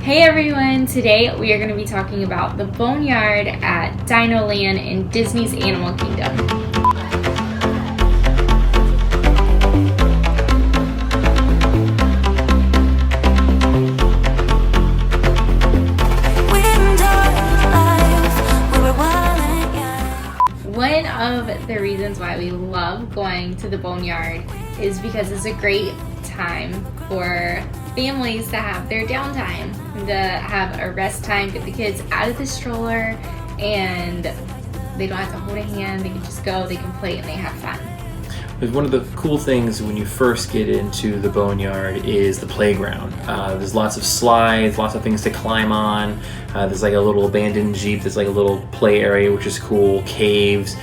Hey everyone, today we are going to be talking about the BoneYard at Dinoland in Disney's Animal Kingdom. One of the reasons why we love going to the BoneYard is because it's a great time for families to have their downtime, to have a rest time, get the kids out of the stroller, and they don't have to hold a hand. They can just go, they can play, and they have fun. One of the cool things when you first get into the BoneYard is the playground. There's lots of slides, lots of things to climb on. There's like a little abandoned Jeep. There's like a little play area, which is cool. Caves,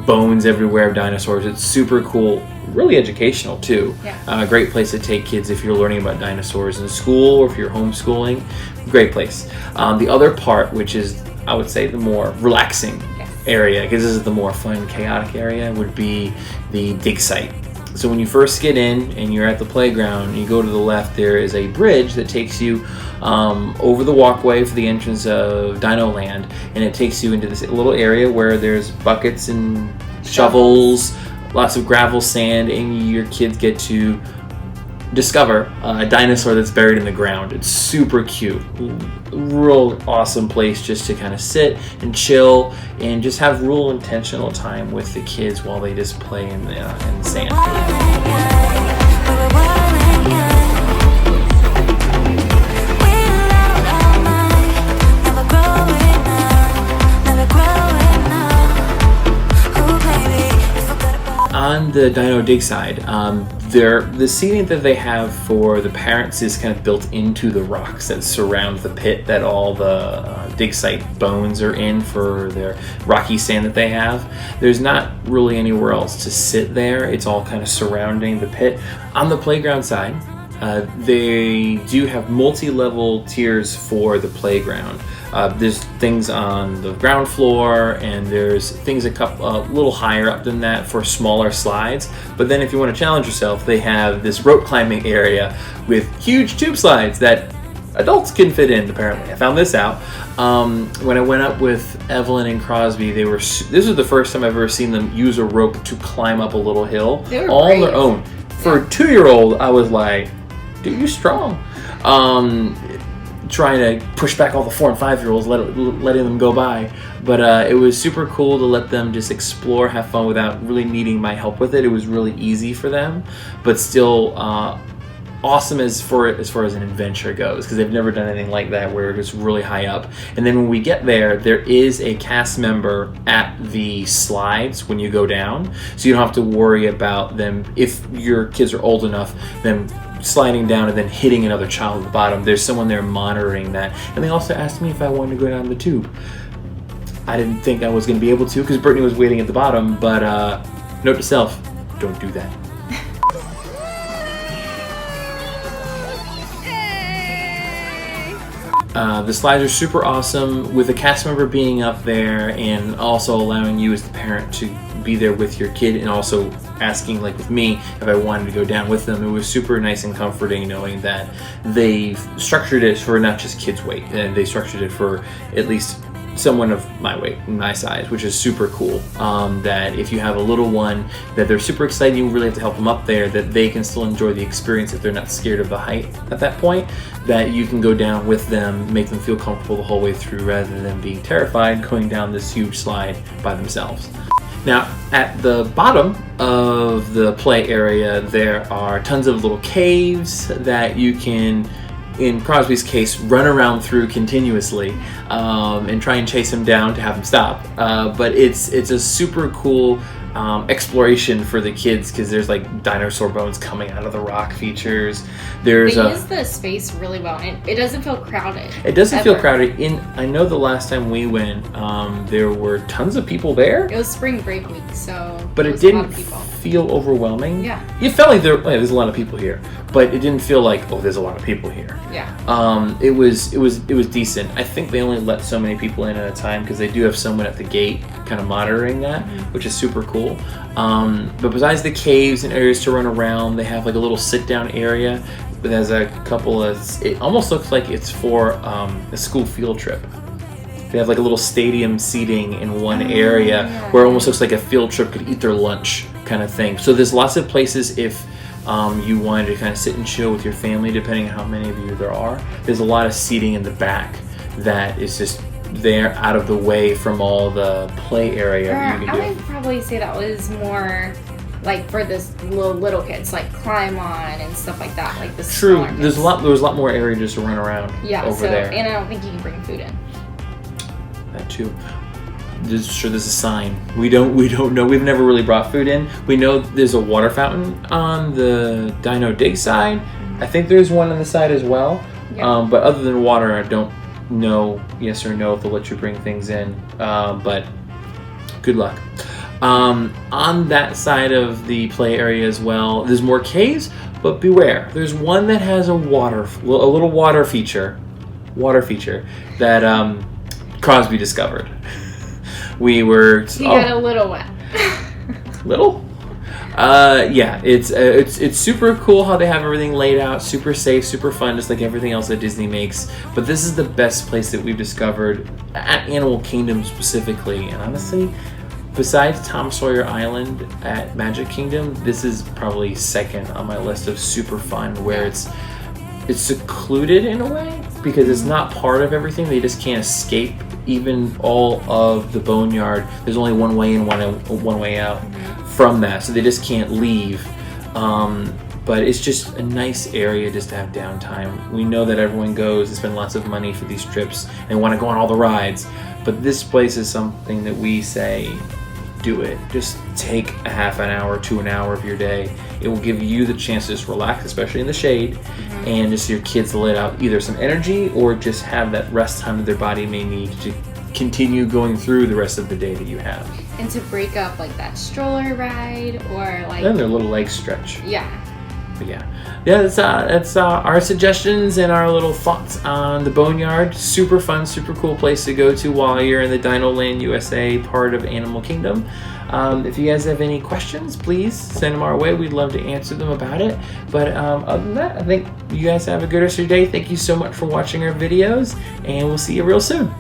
bones everywhere of dinosaurs. It's super cool. Really educational too. Yeah. Great place to take kids if you're learning about dinosaurs in school or if you're homeschooling. Great place. The other part, which is I would say the more relaxing area, because this is the more fun, chaotic area, would be the dig site. So when you first get in and you're at the playground, you go to the left, there is a bridge that takes you over the walkway for the entrance of Dinoland, and it takes you into this little area where there's buckets and shovels, lots of gravel, sand, and your kids get to discover a dinosaur that's buried in the ground. It's super cute. Real awesome place just to kind of sit and chill and just have real intentional time with the kids while they just play in the sand. On the Dino Dig side, the seating that they have for the parents is kind of built into the rocks that surround the pit that all the dig site bones are in for their rocky sand that they have. There's not really anywhere else to sit there. It's all kind of surrounding the pit. On the playground side, they do have multi-level tiers for the playground. There's things on the ground floor, and there's things a little higher up than that for smaller slides. But then if you want to challenge yourself, they have this rope climbing area with huge tube slides that adults can fit in, apparently. I found this out when I went up with Evelyn and Crosby. This was the first time I've ever seen them use a rope to climb up a little hill all on their own. For a 2-year-old, I was like, dude, you're strong. Trying to push back all the 4 and 5-year-olds, letting them go by. But it was super cool to let them just explore, have fun without really needing my help with it. It was really easy for them, but still awesome as far as an adventure goes, because they've never done anything like that where it's really high up. And then when we get there is a cast member at the slides when you go down, so you don't have to worry about them, if your kids are old enough, them sliding down and then hitting another child at the bottom. There's someone there monitoring that. And they also asked me if I wanted to go down the tube. I didn't think I was going to be able to because Brittany was waiting at the bottom, but note to self, don't do that. The slides are super awesome, with a cast member being up there and also allowing you as the parent to be there with your kid, and also asking, like with me, if I wanted to go down with them. It was super nice and comforting knowing that they've structured it for not just kids' weight, and they structured it for at least someone of my weight and my size, which is super cool. That if you have a little one, that they're super excited, you really have to help them up there, that they can still enjoy the experience if they're not scared of the height at that point, that you can go down with them, make them feel comfortable the whole way through rather than being terrified going down this huge slide by themselves. Now, at the bottom of the play area, there are tons of little caves that you can, in Crosby's case, run around through continuously and try and chase him down to have him stop. But it's a super cool exploration for the kids, because there's like dinosaur bones coming out of the rock features. They use the space really well, and it doesn't feel crowded. It doesn't feel crowded. I know the last time we went, there were tons of people there. It was spring break week, so but it didn't feel overwhelming. Yeah, it felt like there's a lot of people here, but it didn't feel like, oh, there's a lot of people here. Yeah. It was decent. I think they only let so many people in at a time because they do have someone at the gate kind of monitoring that, which is super cool. But besides the caves and areas to run around, they have like a little sit-down area It has a couple of, it almost looks like it's for a school field trip. They have like a little stadium seating in one area where it almost looks like a field trip could eat their lunch kind of thing. So there's lots of places if you wanted to kind of sit and chill with your family, depending on how many of you there are. There's a lot of seating in the back that is just there out of the way from all the play area. I would probably say that was more like for this little kids, like climb on and stuff like that, like the True. Kids. There's a lot more area just to run around over there. And I don't think you can bring food in. That too. There's a sign. We don't know. We've never really brought food in. We know there's a water fountain on the Dino Dig side. I think there's one on the side as well. Yeah. But other than water, I don't know yes or no if they'll let you bring things in. But good luck. On that side of the play area as well, there's more caves, but beware. There's one that has a little water feature that Crosby discovered. He got a little wet. Little? Yeah, it's super cool how they have everything laid out, super safe, super fun, just like everything else that Disney makes. But this is the best place that we've discovered at Animal Kingdom specifically, and honestly, besides Tom Sawyer Island at Magic Kingdom, this is probably second on my list of super fun, where it's secluded in a way because it's not part of everything. They just can't escape even all of the BoneYard. There's only one way in, one way out from that, so they just can't leave. But it's just a nice area just to have downtime. We know that everyone goes and spend lots of money for these trips and want to go on all the rides, but this place is something that we say, do it. Just take a half an hour to an hour of your day. It will give you the chance to just relax, especially in the shade, and just your kids let out either some energy or just have that rest time that their body may need to continue going through the rest of the day that you have. And to break up like that stroller ride or like... And their little legs stretch. Yeah. But yeah, that's our suggestions and our little thoughts on the BoneYard. Super fun, super cool place to go to while you're in the Dinoland USA part of Animal Kingdom. If you guys have any questions, please send them our way. We'd love to answer them about it. But other than that, I think you guys have a good rest of your day. Thank you so much for watching our videos, and we'll see you real soon.